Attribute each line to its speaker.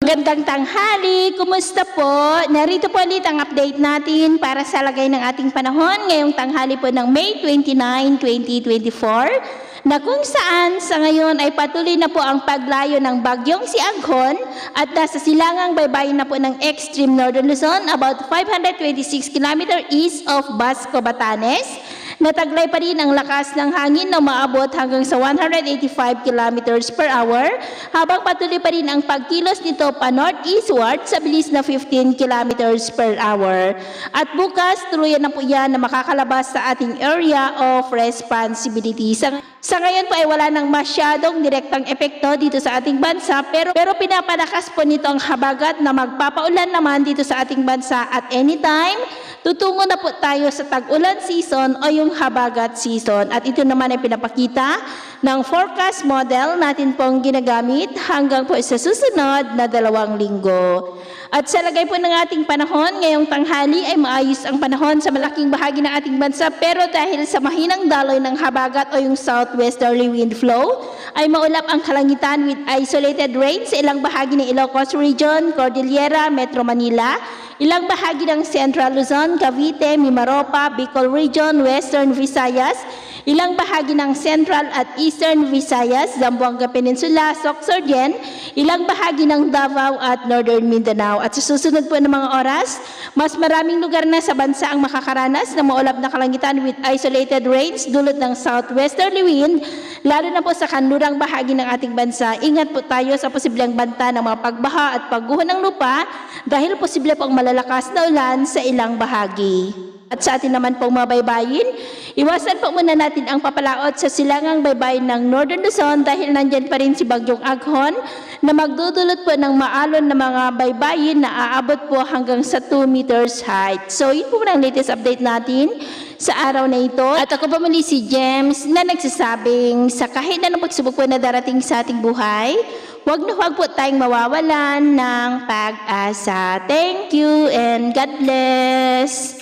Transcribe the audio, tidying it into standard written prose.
Speaker 1: Magandang tanghali, kumusta po? Narito po ulit ang update natin para sa lagay ng ating panahon ngayong tanghali po ng May 29, 2024 na kung saan sa ngayon ay patuloy na po ang paglayo ng bagyong si Aghon at nasa silangang baybayin na po ng extreme northern Luzon about 526 km east of Basco, Batanes. Nataglay pa rin ang lakas ng hangin na maabot hanggang sa 185 kilometers per hour habang patuloy pa rin ang pagkilos nito pa northeastward sa bilis na 15 kilometers per hour. At bukas, tuluyan na po yan na makakalabas sa ating area of responsibility. Sa ngayon po ay wala nang masyadong direktang epekto dito sa ating bansa pero pinapalakas po nito ang habagat na magpapaulan naman dito sa ating bansa at anytime. Tutungo na po tayo sa tag-ulan season o yung habagat season at ito naman ay pinapakita ng forecast model natin pong ginagamit hanggang po sa susunod na 2 linggo. At sa lagay po ng ating panahon, ngayong tanghali ay maayos ang panahon sa malaking bahagi ng ating bansa pero dahil sa mahinang daloy ng habagat o yung southwesterly wind flow ay maulap ang kalangitan with isolated rain sa ilang bahagi ng Ilocos Region, Cordillera, Metro Manila, ilang bahagi ng Central Luzon, Cavite, Mimaropa, Bicol Region, Western Visayas, ilang bahagi ng Central at Eastern Visayas, Zamboanga Peninsula, Sorsogon, ilang bahagi ng Davao at Northern Mindanao. At sa susunod po ng mga oras, mas maraming lugar na sa bansa ang makakaranas ng maulap na kalangitan with isolated rains dulot ng southwesterly wind, lalo na po sa kanlurang bahagi ng ating bansa. Ingat po tayo sa posibleng banta ng mga pagbaha at pagguho ng lupa dahil posible pong malalakas na ulan sa ilang bahagi. At sa atin naman pong mga baybayin, iwasan po muna natin ang papalaot sa silangang baybayin ng Northern Luzon dahil nandyan pa rin si Bagyong Aghon na magdudulot po ng maalon na mga baybayin na aabot po hanggang sa 2 meters height. So yun po ang latest update natin sa araw na ito. At ako po muli si James na nagsasabing sa kahit na pagsubok po na darating sa ating buhay, huwag na huwag po tayong mawawalan ng pag-asa. Thank you and God bless!